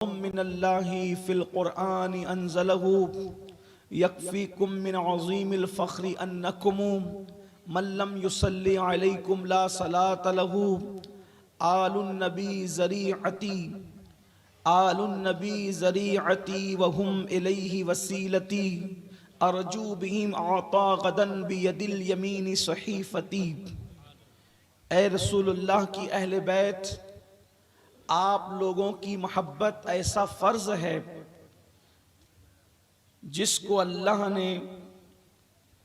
من اللہ فی القرآن انزلہ یکفیکم من عظیم الفخر انکم من لم یصلی علیکم لا صلاة لہ آل النبی ذریعتی آل النبی ذریعتی وہم الیہ وسیلتی ارجو بہم اعطا غدا بید الیمین صحیفتی۔ اے رسول اللہ کی اہل بیت، آپ لوگوں کی محبت ایسا فرض ہے جس کو اللہ نے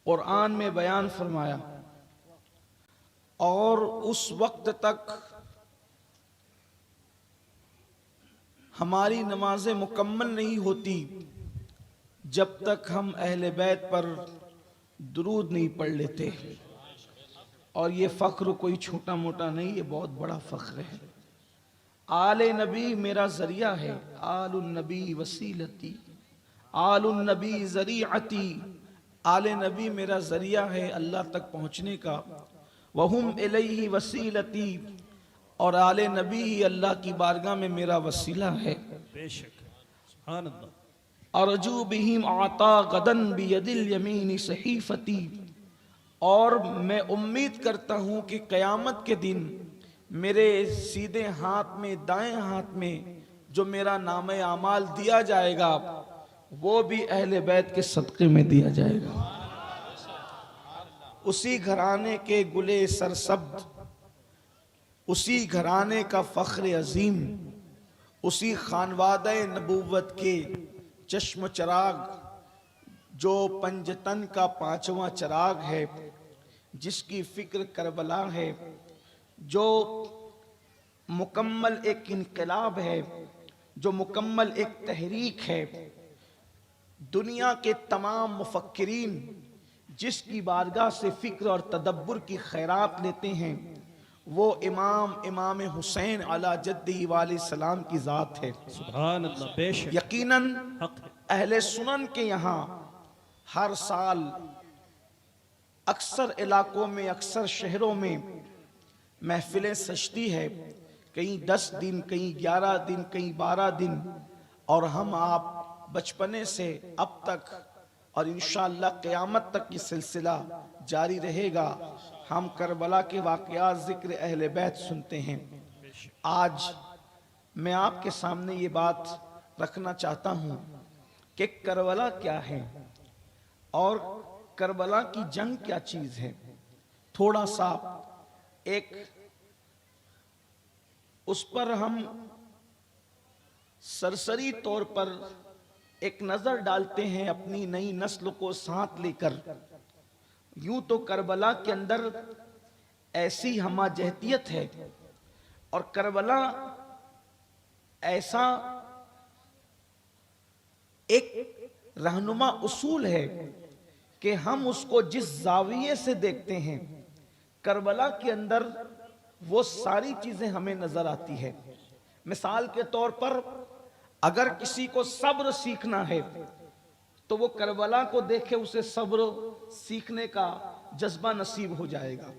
قرآن میں بیان فرمایا، اور اس وقت تک ہماری نمازیں مکمل نہیں ہوتی جب تک ہم اہل بیت پر درود نہیں پڑھ لیتے۔ اور یہ فخر کوئی چھوٹا موٹا نہیں، یہ بہت بڑا فخر ہے۔ آل نبی میرا ذریعہ ہے، آل النبی وسیلتی، آل النبی ذریعتی، آل نبی میرا ذریعہ ہے اللہ تک پہنچنے کا، وہم الیہ وسیلتی، اور آل نبی ہی اللہ کی بارگاہ میں میرا وسیلہ ہے۔ بے شک، سبحان اللہ۔ ارجو بہم اعطا غدا بید الیمین صحیفتی، اور میں امید کرتا ہوں کہ قیامت کے دن میرے سیدھے ہاتھ میں، دائیں ہاتھ میں جو میرا نامہ اعمال دیا جائے گا وہ بھی اہل بیت کے صدقے میں دیا جائے گا۔ اسی گھرانے کے گلے سرسبز، اسی گھرانے کا فخر عظیم، اسی خانوادہ نبوت کے چشم چراغ جو پنجتن کا 5واں چراغ ہے، جس کی فکر کربلا ہے، جو مکمل ایک انقلاب ہے، جو مکمل ایک تحریک ہے۔ دنیا کے تمام مفکرین جس کی بارگاہ سے فکر اور تدبر کی خیرات لیتے ہیں وہ امام حسین علی جدہ وعلیہ السلام کی ذات ہے۔ سبحان اللہ، بے شک، یقیناً حق ہے۔ اہل سنن کے یہاں ہر سال اکثر علاقوں میں، اکثر شہروں میں محفلیں سجتی ہے، کہیں 10 دن، کہیں 11 دن، کہیں 12 دن، اور ہم آپ بچپنے سے اب تک اور انشاءاللہ قیامت تک یہ سلسلہ جاری رہے گا، ہم کربلا کے واقعات ذکر اہل بیت سنتے ہیں۔ آج میں آپ کے سامنے یہ بات رکھنا چاہتا ہوں کہ کربلا کیا ہے اور کربلا کی جنگ کیا چیز ہے۔ تھوڑا سا ایک اس پر ہم سرسری طور پر ایک نظر ڈالتے ہیں اپنی نئی نسل کو ساتھ لے کر۔ یوں تو کربلا کے اندر ایسی ہمہ جہتیت ہے، اور کربلا ایسا ایک رہنما اصول ہے کہ ہم اس کو جس زاویے سے دیکھتے ہیں کربلا کے اندر وہ ساری چیزیں ہمیں نظر آتی ہے۔ مثال کے طور پر اگر کسی کو صبر سیکھنا ہے تو وہ کربلا کو دیکھے اسے صبر سیکھنے کا جذبہ نصیب ہو جائے گا۔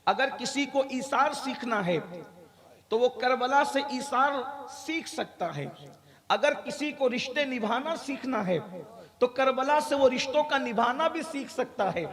اگر کسی کو ایثار سیکھنا ہے تو وہ کربلا سے ایثار سیکھ سکتا ہے۔ اگر کسی کو رشتے نبھانا سیکھنا ہے تو کربلا سے وہ رشتوں کا نبھانا بھی سیکھ سکتا ہے۔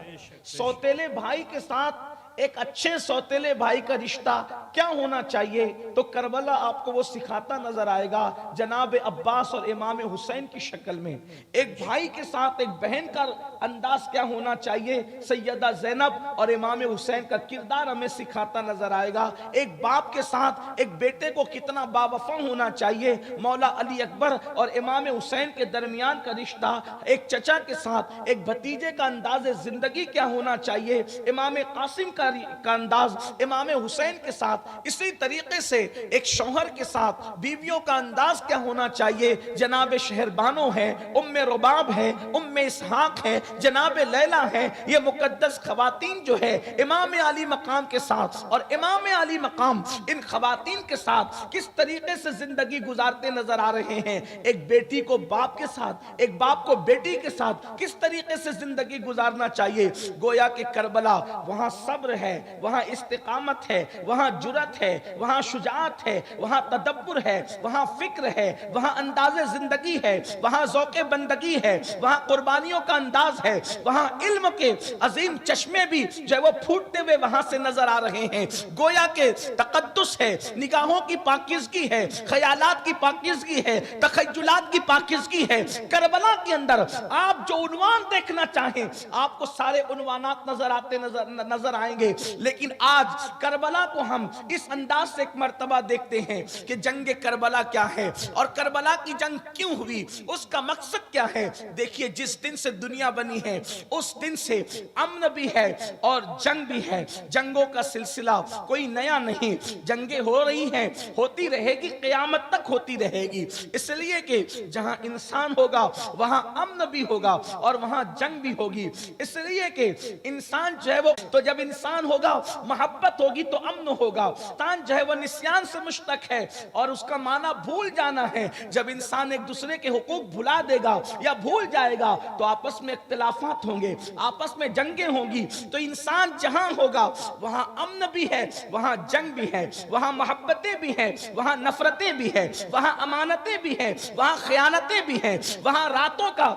سوتیلے بھائی کے ساتھ ایک اچھے سوتیلے بھائی کا رشتہ کیا ہونا چاہیے تو کربلا آپ کو وہ سکھاتا نظر آئے گا، جناب عباس اور امام حسین کی شکل میں۔ ایک بھائی کے ساتھ ایک بہن کا انداز کیا ہونا چاہیے، سیدہ زینب اور امام حسین کا کردار ہمیں سکھاتا نظر آئے گا۔ ایک باپ کے ساتھ ایک بیٹے کو کتنا باوفا ہونا چاہیے، مولا علی اکبر اور امام حسین کے درمیان کا رشتہ، ایک چچا کے ساتھ ایک بھتیجے کا انداز زندگی کیا ہونا چاہیے، امام قاسم کا انداز امام حسین کے ساتھ، اسی طریقے سے ایک شوہر کے ساتھ بیویوں کا انداز کیا ہونا چاہیے۔ جناب شہربانو ہے، ام رباب ہے، ام اسحاق ہے، جناب لیلہ ہے، یہ مقدس خواتین جو ہے امام علی مقام کے ساتھ، اور امام علی مقام ان خواتین کے ساتھ کس طریقے سے زندگی گزارتے نظر آ رہے ہیں۔ ایک بیٹی کو باپ کے ساتھ، ایک باپ کو بیٹی کے ساتھ کس طریقے سے زندگی گزارنا چاہیے۔ گویا کہ کربلا وہاں صبر ہے، وہاں استقامت ہے، وہاں جرأت ہے، وہاں شجاعت ہے، وہاں تدبر ہے، وہاں فکر ہے، وہاں انداز زندگی ہے، وہاں ذوق بندگی ہے، وہاں قربانیوں کا انداز ہے، وہاں علم کے عظیم چشمے بھی جو ہے وہ پھوٹتے ہوئے وہاں سے نظر آ رہے ہیں۔ گویا کہ تقدس ہے، نگاہوں کی پاکیزگی ہے، خیالات کی پاکیزگی ہے، تخیلات کی پاکیزگی ہے۔ کربلا کے اندر آپ جو عنوان دیکھنا چاہیں آپ کو سارے عنوانات نظر آئیں گے، لیکن آج کربلا کو ہم اس انداز سے ایک مرتبہ دیکھتے ہیں کہ جنگ کربلا کیا ہے اور کربلا کی جنگ کیوں ہوئی، اس کا مقصد کیا ہے۔ دیکھیے جس دن سے دنیا بنی ہے اس دن سے امن بھی ہے اور جنگ بھی ہے۔ جنگوں کا سلسلہ کوئی نیا نہیں، جنگیں ہو رہی ہیں، ہوتی رہے گی، قیامت تک ہوتی رہے گی، اس لیے کہ جہاں انسان ہوگا وہاں امن بھی ہوگا اور وہاں جنگ بھی ہوگی۔ اس لیے کہ انسان جو ہے وہ تو جب انسان ہوگا محبت ہوگی تو امن ہوگا۔ انسان جو ہے وہ نسیان سے مشتق ہے اور اس کا معنی بھول جانا ہے۔ جب انسان ایک دوسرے کے حقوق بھلا دے گا یا بھول جائے گا تو آپس میں اختلافات ہوں گے، آپس میں جنگیں ہوں گی۔ تو انسان جہاں ہوگا وہاں امن بھی ہے، وہاں جنگ بھی ہے، وہاں محبتیں بھی ہیں، وہاں نفرتیں بھی ہیں، وہاں امانتیں بھی ہیں، وہاں خیانتیں بھی ہیں، وہاں راتوں کا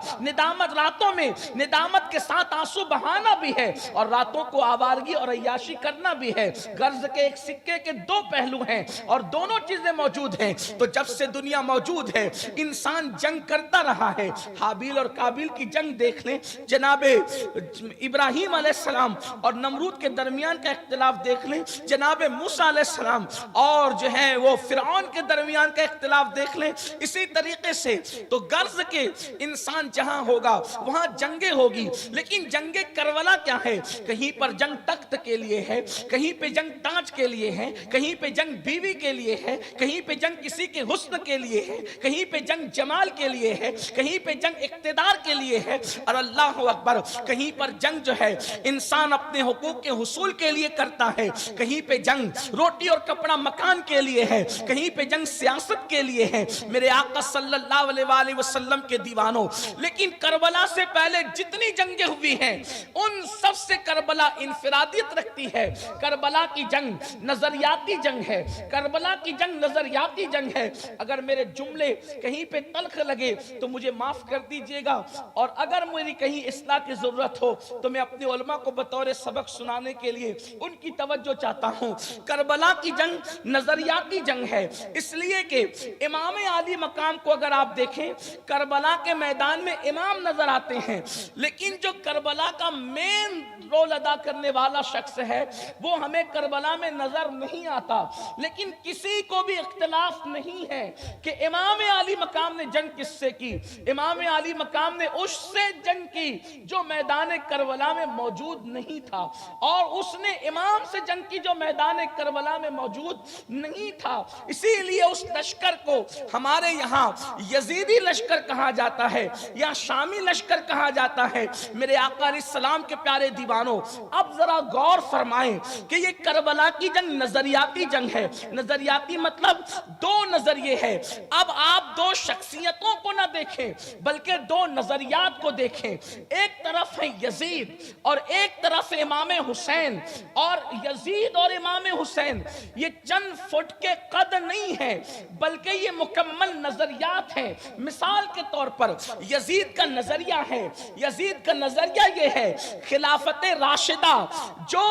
راتوں میں ندامت کے ساتھ آنسو بہانا بھی ہے اور راتوں کو آوارگی اور عیاشی کرنا بھی ہے۔ غرض کے ایک سکے کے دو پہلو ہیں اور دونوں چیزیں موجود ہیں۔ تو جب سے دنیا موجود ہے انسان جنگ کرتا رہا ہے۔ حابیل اور قابیل کی جنگ دیکھ لیں، جناب ابراہیم علیہ السلام اور نمرود کے درمیان کا اختلاف دیکھ لیں، جناب موسیٰ علیہ السلام اور جو ہے وہ فرعون کے درمیان کا اختلاف دیکھ لیں۔ اسی طریقے سے تو غرض کے انسان جہاں ہوگا وہاں جنگیں ہوگی، لیکن جنگ کربلا کیا ہے؟ کہیں پر جنگ تخت کے لیے ہے، کہیں پہ جنگ تاج کے لیے ہے، کہیں پہ جنگ بیوی کے لیے ہے، کہیں پہ جنگ کسی کے حسن کے لیے ہے، کہیں پہ جنگ جمال کے لیے ہے، کہیں پہ جنگ اقتدار کے لیے ہے، اور اللہ اکبر کہیں پر جنگ جو ہے انسان اپنے حقوق کے حصول کے لیے کرتا ہے، کہیں پہ جنگ روٹی اور کپڑا مکان کے لیے ہے، کہیں پہ جنگ سیاست کے لیے ہے۔ میرے آقا صلی اللہ علیہ وآلہ وسلم کے دیوانوں، لیکن کربلا سے پہلے جتنی جنگیں ہوئی ہیں ان سب سے کربلا انفرادیت رکھتی ہے۔ کربلا کی جنگ نظریاتی جنگ ہے، کربلا کی جنگ نظریاتی جنگ ہے۔ اگر میرے جملے کہیں پہ تلخ لگے تو مجھے معاف کر دیجئے گا، اور اگر میری کہیں اصلاح کی ضرورت ہو تو میں اپنے علماء کو بطور سبق سنانے کے لیے ان کی توجہ چاہتا ہوں۔ کربلا کی جنگ نظریاتی جنگ ہے، اس لیے کہ امام عالی مقام کو اگر آپ دیکھیں کربلا کے میدان میں امام نظر آتے ہیں، لیکن جو کربلا کا مین رول ادا کرنے والا شخص ہے وہ ہمیں کربلا میں نظر نہیں آتا۔ لیکن کسی کو بھی اختلاف نہیں ہے کہ امام عالی مقام نے جنگ کس سے کی؟ امام عالی مقام نے اس سے جنگ کی جو میدان کربلا میں موجود نہیں تھا، اور اس نے امام سے جنگ کی جو میدان کربلا میں موجود نہیں تھا۔ اسی لیے اس لشکر کو ہمارے یہاں یزیدی لشکر کہا جاتا ہے یا شامی لشکر کہا جاتا ہے۔ میرے آقا علیہ السلام کے پیارے دیوانوں، اب ذرا غور فرمائیں کہ یہ کربلا کی جنگ نظریاتی جنگ ہے۔ نظریاتی مطلب دو نظریے ہے۔ اب آپ دو شخصیتوں کو نہ دیکھیں بلکہ دو نظریات کو دیکھیں۔ ایک طرف ہے یزید اور ایک طرف امام حسین، اور یزید اور امام حسین یہ چند فٹ کے قد نہیں ہے بلکہ یہ مکمل نظریات ہیں۔ مثال کے طور پر یزید کا نظریہ ہے، یزید کا نظریہ یہ ہے خلافت راشدہ جو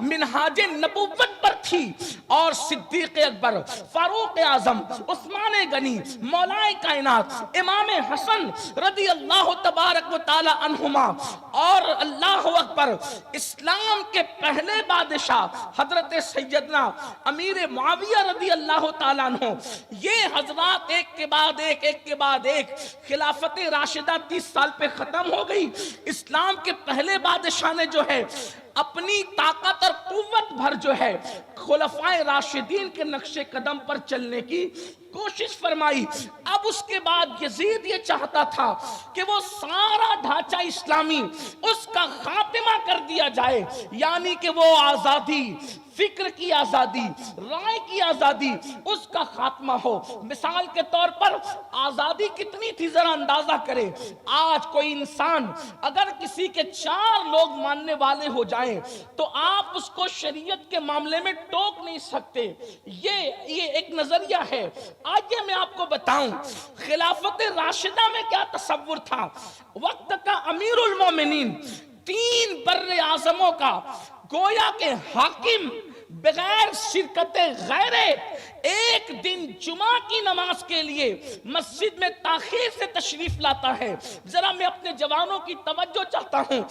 منہاج نبوت پر تھی، اور صدیق اکبر، فاروق اعظم، عثمان غنی، مولا کائنات امام حسن رضی اللہ تبارک و تعالی عنہما، اور اللہ اکبر اسلام کے پہلے بادشاہ حضرت سیدنا امیر معاویہ رضی اللہ تعالیٰ عنہ، یہ حضرات ایک کے بعد ایک، ایک کے بعد ایک، خلافت راشدہ 30 سال پہ ختم ہو گئی۔ اسلام کے پہلے بادشاہ نے جو ہے اپنی طاقت اور قوت بھر جو ہے خلفائے راشدین کے نقش قدم پر چلنے کی کوشش فرمائی۔ اب اس کے بعد یزید یہ چاہتا تھا کہ وہ سارا ڈھانچہ اسلامی اس کا خاتمہ کر دیا جائے، یعنی کہ وہ آزادی، فکر کی آزادی، رائے کی آزادی، اس کا خاتمہ ہو۔ مثال کے طور پر آزادی کتنی تھی ذرا اندازہ کرے. آج کوئی انسان اگر کسی کے 4 لوگ ماننے والے ہو جائیں تو آپ اس کو شریعت کے معاملے میں ٹوک نہیں سکتے. یہ ایک نظریہ ہے. آئیے میں آپ کو بتاؤں خلافت راشدہ میں کیا تصور تھا. وقت کا امیر المومنین 3 بر اعظموں کا گویا کہ حاکم بغیر شرکت غیر ایک دن جمعہ کی نماز کے لیے مسجد میں تاخیر سے تشریف لاتا ہے. ذرا میں اپنے جوانوں کی توجہ چاہتا ہوں.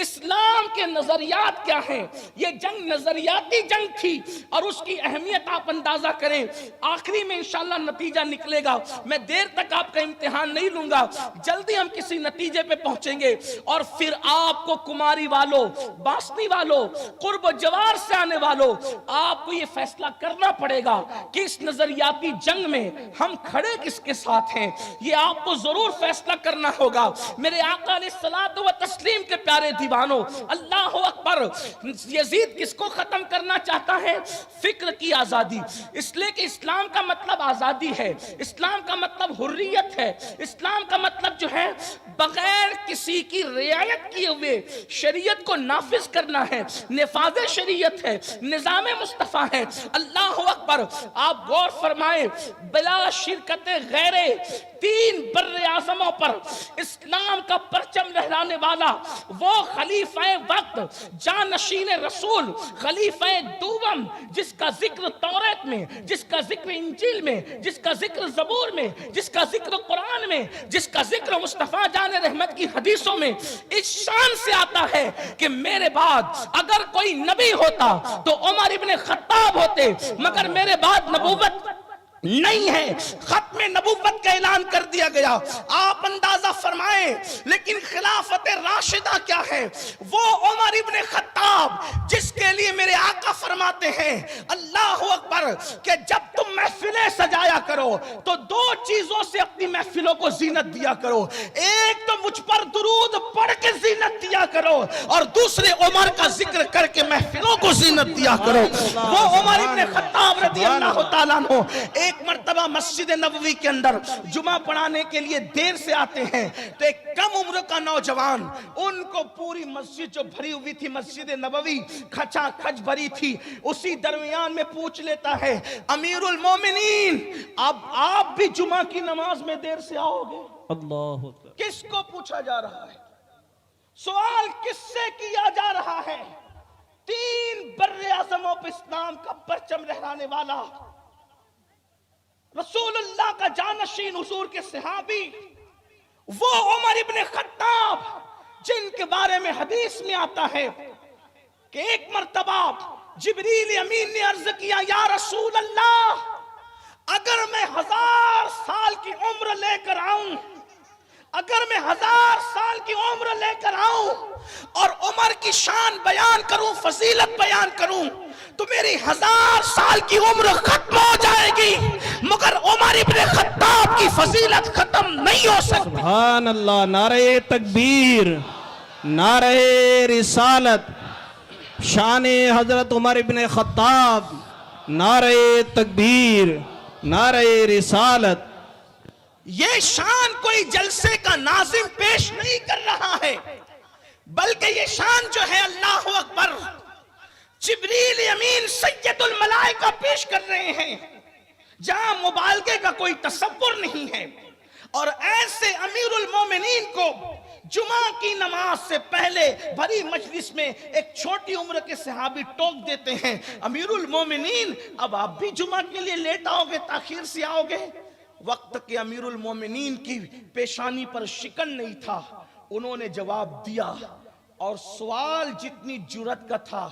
اسلام کے نظریات کیا ہیں؟ یہ جنگ نظریاتی جنگ تھی اور اس کی اہمیت آپ اندازہ کریں. آخری میں انشاءاللہ نتیجہ نکلے گا. میں دیر تک آپ کا امتحان نہیں لوں گا, جلدی ہم کسی نتیجے پہ پہنچیں گے اور پھر آپ کو کماری والوں, باسنی والوں, قرب و جوار سے آنے والوں, آپ کو یہ فیصلہ کرنا پڑے گا کہ اس نظریاتی جنگ میں ہم کھڑے کس کے ساتھ ہیں. یہ آپ کو ضرور فیصلہ کرنا ہوگا. میرے آقا علیہ الصلوۃ والتسلیم کے پیارے دیوانوں, اللہ اکبر, یزید کس کو ختم کرنا چاہتا ہے؟ فکر کی آزادی. اس لیے کہ اسلام کا مطلب آزادی ہے, اسلام کا مطلب حریت ہے, اسلام کا مطلب جو ہے بغیر کسی کی رعایت کیے ہوئے شریعت کو نافذ کرنا ہے. نفاذ شریعت ہے, نظام مصطفیٰ ہے. اللہ اکبر. آپ غور فرمائیں, بلا شرکت غیر 3 بر اعظموں پر اسلام کا پرچم لہرانے والا وہ خلیفہ وقت, جانشین رسول, خلیفہ دوم, جس کا ذکر توریت میں, جس کا ذکر انجیل میں, جس کا ذکر زبور میں, جس کا ذکر قرآن میں, جس کا ذکر مصطفیٰ جان رحمت کی حدیثوں میں اس شان سے آتا ہے کہ میرے بعد اگر کوئی نبی ہوتا تو عمر ابن خطاب ہوتے, مگر میرے بعد نبوت نہیں ہے. ختم نبوت کا اعلان کر دیا گیا. آپ اندازہ فرمائیں. لیکن خلافت راشدہ کیا ہے؟ وہ عمر ابن خطاب جس کے لیے میرے آقا فرماتے ہیں اللہ اکبر کہ جب تم محفلیں سجایا کرو تو 2 چیزوں سے اپنی محفلوں کو زینت دیا کرو. ایک تو مجھ پر درود پڑھ کے زینت دیا کرو, اور دوسرے عمر کا ذکر کر کے محفلوں کو زینت دیا کرو. وہ عمر ابن خطاب رضی اللہ تعالیٰ عنہ ایک مرتبہ مسجد نبوی کے اندر جمعہ پڑھانے کے لیے دیر سے آتے ہیں تو ایک کم عمر کا نوجوان, ان کو پوری مسجد جو بھری ہوئی تھی, مسجد نبوی کھچا کھچ بھری تھی, اسی درمیان میں پوچھ لیتا ہے امیر المومنین اب آپ بھی جمعہ کی نماز میں دیر سے آؤ گے؟ اللہ کس کو پوچھا جا رہا ہے؟ سوال کس سے کیا جا رہا ہے؟ 3 بر اعظموں پہ اسلام کا پرچم لہرانے والا, رسول اللہ کا جانشین, حضور کے صحابی, وہ عمر ابن خطاب جن کے بارے میں حدیث میں آتا ہے کہ ایک مرتبہ جبریل امین نے عرض کیا یا رسول اللہ, اگر میں 1000 سال کی عمر لے کر آؤں, اگر میں 1000 سال کی عمر لے کر آؤں اور عمر کی شان بیان کروں, فضیلت بیان کروں, تو میری 1000 سال کی عمر ختم ہو جائے گی, مگر عمر ابن خطاب کی فضیلت ختم نہیں ہو سکتی. سبحان اللہ. نعرہ تکبیر, نعرہ رسالت, شان حضرت عمر ابن خطاب, نعرہ تکبیر, نعرہ رسالت. یہ شان کوئی جلسے کا ناظم پیش نہیں کر رہا ہے, بلکہ یہ شان جو ہے اللہ اکبر جبریل امین سید الملائکہ پیش کر رہے ہیں, جہاں مبالغے کا کوئی تصور نہیں ہے. اور ایسے امیر المومنین کو جمعہ کی نماز سے پہلے بھری مجلس میں ایک چھوٹی عمر کے صحابی ٹوک دیتے ہیں امیر المومنین اب آپ بھی جمعہ کے لیے لیٹ آؤ گے, تاخیر سے آؤ گے. وقت کے امیر المومنین کی پیشانی پر شکن نہیں تھا, انہوں نے جواب دیا, اور سوال جتنی جرأت کا تھا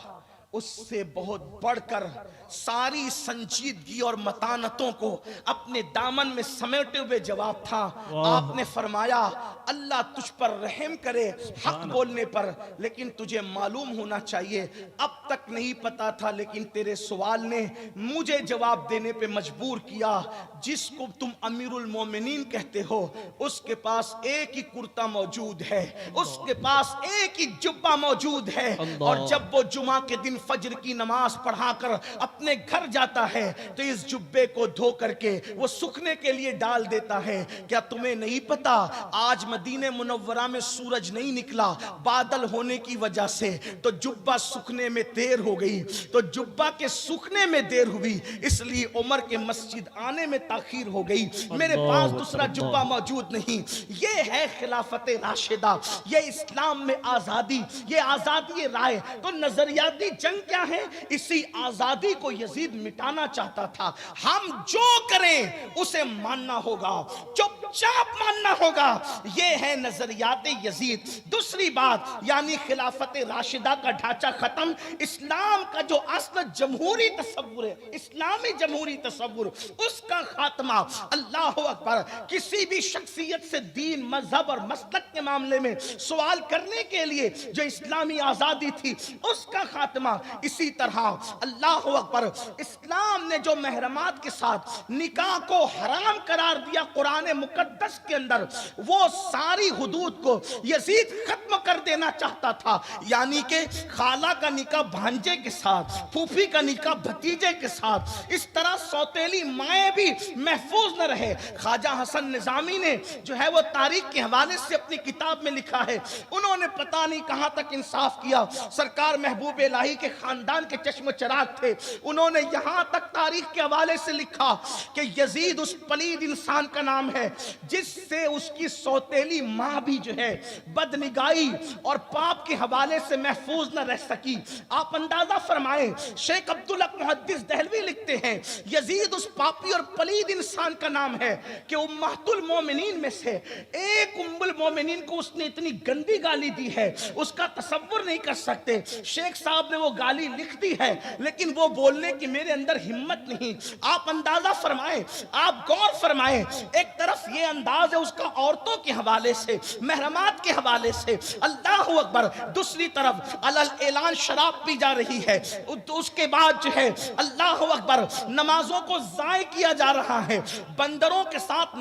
اس سے بہت بڑھ کر ساری سنجیدگی اور متانتوں کو اپنے دامن میں سمیٹے ہوئے جواب تھا. آپ نے فرمایا اللہ تجھ پر رحم کرے حق بولنے پر, لیکن تجھے معلوم ہونا چاہیے اب تک نہیں پتا تھا, لیکن تیرے سوال نے مجھے جواب دینے پہ مجبور کیا. جس کو تم امیر المومنین کہتے ہو اس کے پاس ایک ہی کرتا موجود ہے, اس کے پاس ایک ہی جبہ موجود ہے, اور جب وہ جمعہ کے دن فجر کی نماز پڑھا کر اپنے گھر جاتا ہے تو اس جبے کو دھو کر کے وہ سکھنے کے لیے ڈال دیتا ہے. کیا تمہیں نہیں پتا آج مدینہ منورہ میں سورج نہیں نکلا بادل ہونے کی وجہ سے؟ تو جبہ سکھنے میں دیر ہو گئی. تو جبہ کے سکھنے میں دیر ہوئی اس لیے عمر کے مسجد آنے میں تاخیر ہو گئی. میرے پاس دوسرا جبہ موجود نہیں. یہ ہے خلافت راشدہ، یہ اسلام میں آزادی، یہ آزادی رائے. تو نظریاتی جنگ کیا ہے؟ اسی آزادی کو یزید مٹانا چاہتا تھا. ہم جو کریں اسے ماننا ہوگا، چپ چاپ ماننا ہوگا. یہ ہے نظریات یزید. دوسری بات یعنی خلافت راشدہ کا ڈھانچہ ختم. اسلام کا جو اصل جمہوری تصور ہے، اسلامی جمہوری تصور، اس کا خاتمہ. اللہ اکبر. کسی بھی شخصیت سے دین، مذہب اور مسلک کے معاملے میں سوال کرنے کے لیے جو اسلامی آزادی تھی اس کا خاتمہ. اسی طرح اللہ اکبر اسلام نے جو محرمات کے ساتھ نکاح کو حرام قرار دیا قرآن مقدس کے اندر، وہ ساری حدود کو یزید ختم کر دینا چاہتا تھا. یعنی کہ خالہ کا نکاح بھانجے کے ساتھ، پھوپھی کا نکاح بھتیجے کے ساتھ، اس طرح سوتیلی مائیں بھی محفوظ نہ رہے. خواجہ حسن نظامی نے جو ہے وہ تاریخ کے حوالے سے اپنی کتاب میں لکھا ہے، انہوں نے پتہ نہیں کہاں تک انصاف کیا. سرکار محبوب الہی کے خاندان کے چشم چراغ تھے. انہوں نے یہاں تک تاریخ کے حوالے سے لکھا کہ یزید اس پلید انسان کا نام ہے جس سے اس کی سوتیلی ماں بھی جو ہے بدنگاہی اور پاپ کے حوالے سے محفوظ نہ رہ سکی. آپ اندازہ فرمائیں، شیخ عبدالحق محدث دہلوی لکھتے ہیں یزید اس پاپی اور پلید انسان کا نام ہے کہ امہات المومنین میں سے ایک ام المومنین کو اس نے اتنی گندی گالی دی ہے اس کا تصور نہیں کر سکتے. شیخ صاحب نے وہ گالی لکھ دی ہے لیکن وہ بولنے کی میرے اندر ہمت نہیں. آپ اندازہ فرمائیں، آپ غور فرمائیں، ایک طرف یہ انداز ہے اس کا عورتوں کے حوالے سے، محرمات کے حوالے سے، اللہ اکبر. دوسری طرف علل اعلان شراب پی جا رہی ہے. اس کے بعد جو ہے اللہ اکبر نمازوں کو ضائع کیا جا رہا ہے. بندروں کے ساتھ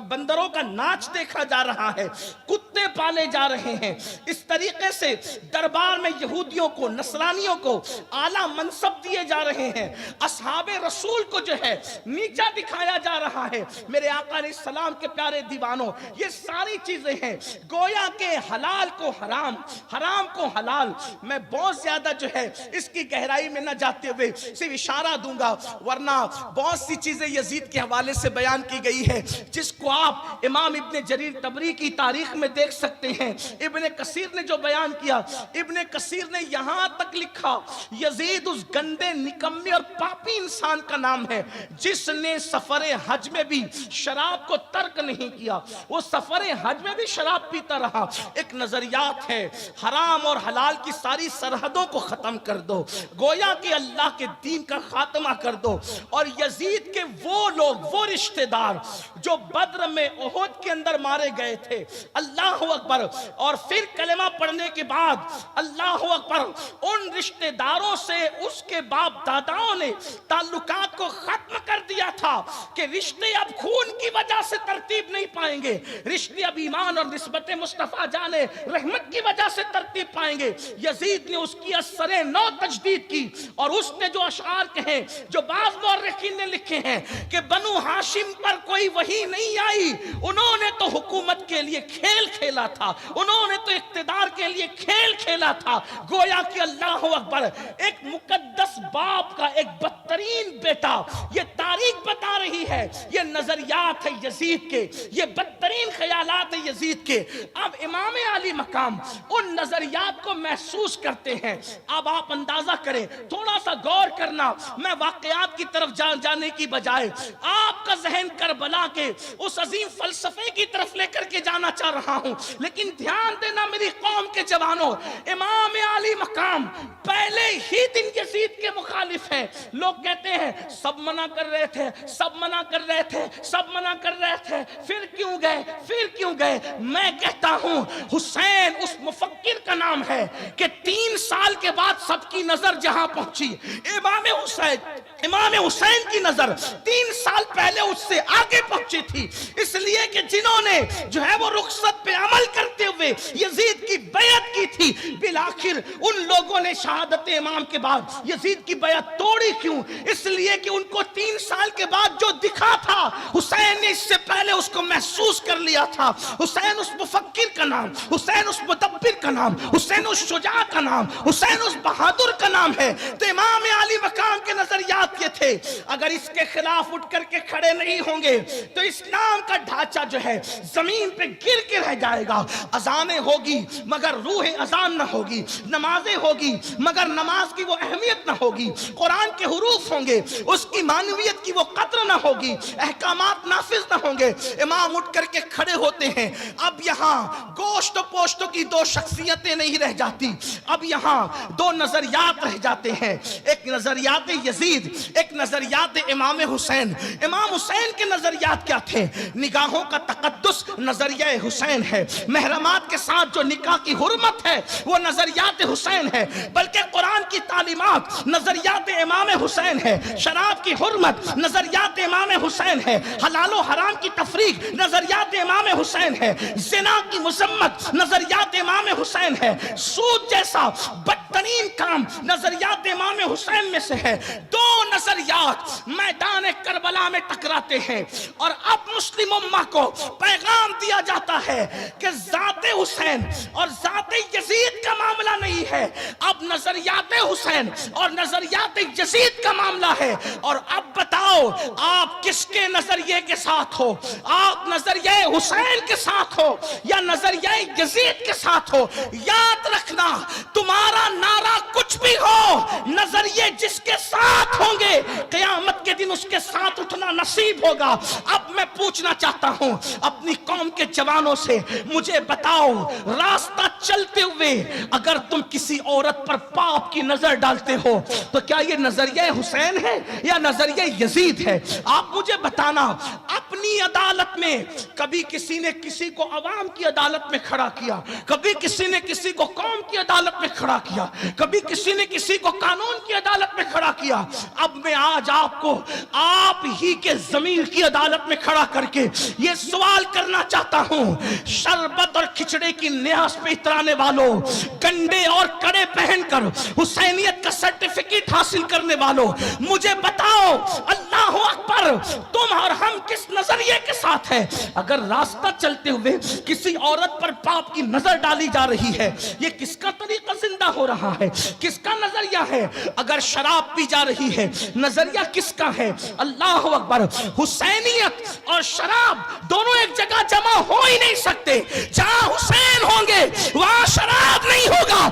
بندروں کا ناچ دیکھا جا رہا ہے. کتے پالے جا رہے ہیں. اس طریقے سے دربار میں یہودیوں کو، نصرانیوں کو اعلیٰ منصب دیے جا رہے ہیں. اصحاب رسول کو جو ہے نیچا دکھایا جا رہا ہے. میرے آقا علیہ السلام کے پیارے دیوانوں، یہ ساری چیزیں ہیں گویا کہ حلال کو حرام، حرام کو حلال. میں بہت زیادہ جو ہے اس کی گہرائی میں نہ جاتے ہوئے صرف اشارہ دوں گا، ورنہ بہت سی چیزیں یزید کے حوالے سے بیان کی گئی ہے جس کو آپ امام ابن جریر طبری کی تاریخ میں دیکھ سکتے ہیں. ابن کثیر نے جو بیان کیا، ابن کثیر نے یہاں تک لکھا یزید اس گندے، نکمی اور پاپی انسان کا نام ہے جس نے سفر حج میں بھی شراب کو ترک نہیں کیا. وہ سفر حج میں بھی شراب پیتا رہا. ایک نظریات ہے حرام اور حلال کی ساری سرحدوں کو ختم کر دو، گویا کہ اللہ کے دین کا خاتمہ کر دو. اور یزید کے وہ لوگ، وہ رشتہ دار جو بدر میں احد کے اندر مارے گئے تھے، اللہ اکبر، اور پھر کلمہ پڑھنے کے بعد اللہ اکبر ان رشتہ داروں سے اس کے باپ داداؤں نے تعلقات کو ختم کر دیا تھا کہ رشتے اب خون کی وجہ سے ترتیب نہیں پائیں گے، رشتے اب ایمان اور نسبت مصطفیٰ جان رحمت کی وجہ سے ترتیب پائیں گے. یزید نے اس کی اثر نو تجدید کی اور اس نے جو اشعار کہیں، جو بعض مورخین نے لکھے ہیں کہ بنو ہاشم پر کوئی وحی نہیں آئی، انہوں نے تو حکومت کے لیے کھیل کھیلا تھا، انہوں نے تو اقتدار کے لیے کھیل کھیلا تھا. گویا کہ اللہ اکبر ایک مقدس باپ کا ایک بدترین بیٹا، یہ تاریخ بتا رہی ہے، یہ نظریات ہے یزید کے، یہ بدترین خیالات ہے یزید کے. اب امام علی مقام ان نظریات کو محسوس کرتے ہیں. اب آپ اندازہ کریں، تھوڑا سا غور کرنا، میں واقعات کی طرف جانے کی بجائے آپ کا ذہن کربلا کے اس عظیم فلسفے کی طرف لے کر کے جانا چاہ رہا ہوں. لیکن دھیان دینا میری قوم کے جوانوں، امام علی مقام پہلے ہی دن یزید کے مخالف ہیں. لوگ کہتے ہیں سب منع کر رہے تھے، سب منع کر رہے تھے، سب منع کر رہے تھے، پھر کیوں گئے، پھر کیوں گئے؟ میں کہتا ہوں حسین اس مفکر کا نام ہے کہ 3 سال کے بعد سب کی نظر جہاں پہنچی، امام حسین کی نظر 3 سال پہلے اس سے آگے پہنچی تھی. اس لیے کہ جنہوں نے جو ہے وہ رخصت پہ عمل کرتے ہوئے یزید کی بیعت کی تھی، بالآخر ان لوگوں نے شہادت امام کے بعد یزید کی بیعت توڑی کیوں؟ اس لیے کہ ان کو 3 سال کے بعد جو دکھا تھا، حسین نے اس سے پہلے اس کو محسوس کر لیا تھا۔ حسین اس مفکر کا نام، حسین اس مدبر کا نام، حسین اس شجاع کا نام، حسین اس بہادر کا نام ہے۔ تو امام عالی مقام کے نظریات یہ تھے، اگر اس کے خلاف اٹھ کر کے کھڑے نہیں ہوں گے تو اسلام کا ڈھانچہ جو ہے زمین پہ گر کے رہ جائے گا۔ اذانیں ہوگی مگر روح اذان نہ ہوگی، نمازیں ہوگی مگر نماز کی وہ اہمیت نہ ہوگی، قرآن کے حروف ہوں گے اس کی معنویت کی وہ قدر نہ ہوگی، احکامات نافذ نہ ہوں گے۔ امام اٹھ کر کے کھڑے ہوتے ہیں۔ اب یہاں گوشت و پوشتوں کی 2 شخصیتیں نہیں رہ جاتی، اب یہاں 2 نظریات رہ جاتے ہیں، ایک نظریات یزید، ایک نظریات امام حسین۔ امام حسین کے نظریات کیا تھے؟ نگاہوں کا تقدس نظریہ حسین ہے، محرمات کے ساتھ جو نکاح کی حرمت ہے وہ نظریات حسین ہے، بلکہ قرآن کی تعلیمات نظریات امام حسین ہے، شراب کی حرمت نظریات امام حسین ہے، حلال و حرام کی تفریق نظریات امام حسین ہے، زنا کی مذمت نظریات امام حسین ہے، سود جیسا بدترین کام نظریات امام حسین میں سے ہے۔ 2 نظریات میدان کربلا میں ٹکراتے ہیں، اور اب مسلم امہ کو پیغام دیا جاتا ہے کہ ذات حسین اور ذات یزید کا معاملہ نہیں ہے، اب نظریات حسین اور نظریات یزید کا معاملہ ہے۔ اور اب بتاؤ آپ کس کے نظریے کے ساتھ ہو؟ آپ نظریہ حسین کے ساتھ ہو یا نظریہ یزید کے ساتھ ہو؟ یاد رکھنا تمہارا نعرہ کچھ بھی ہو، نظریے جس کے ساتھ ہوں گے قیامت کے دن اس کے ساتھ اٹھنا نصیب ہوگا۔ اب میں پوچھنا چاہتا ہوں اپنی قوم کے جوانوں سے، مجھے بتاؤ راستہ چلتے ہوئے اگر تم کسی عورت پر پاپ کی نظر ڈالتے ہو تو کیا یہ نظریہ حسین ہے یا نظریہ یزید ہے؟ آپ مجھے بتانا۔ اپنی عدالت میں کبھی کسی نے کسی کو عوام کی عدالت میں کھڑا کیا، کبھی کسی نے کسی کو قوم کی عدالت میں کھڑا کیا، کبھی کسی نے کسی کو قانون کی عدالت میں کھڑا کیا۔ اب میں آج آپ کو آپ ہی کے ضمیر کی عدالت میں کھڑا کر کے یہ سوال کرنا چاہتا ہوں، شربت اور کھچڑے کی نیاز پہ اترانے والوں، گنڈے اور کڑے پہن کر حسینیت کا سرٹیفکیٹ حاصل کرنے والوں، مجھے بتاؤ اللہ اکبر تم اور ہم کس نظریے کے ساتھ ہے؟ اگر راستہ چلتے ہوئے کسی عورت پر پاپ کی نظر ڈالی جا رہی ہے، یہ کس کا طریقہ زندہ ہو رہا ہے؟ کس کا نظریہ ہے؟ اگر شراب پی جا رہی ہے، نظریہ کس کا ہے؟ اللہ اکبر۔ حسینیت اور شراب دونوں ایک جگہ جمع ہو ہی نہیں سکتے۔ جہاں حسین ہوں گے وہاں شراب نہیں ہوگا،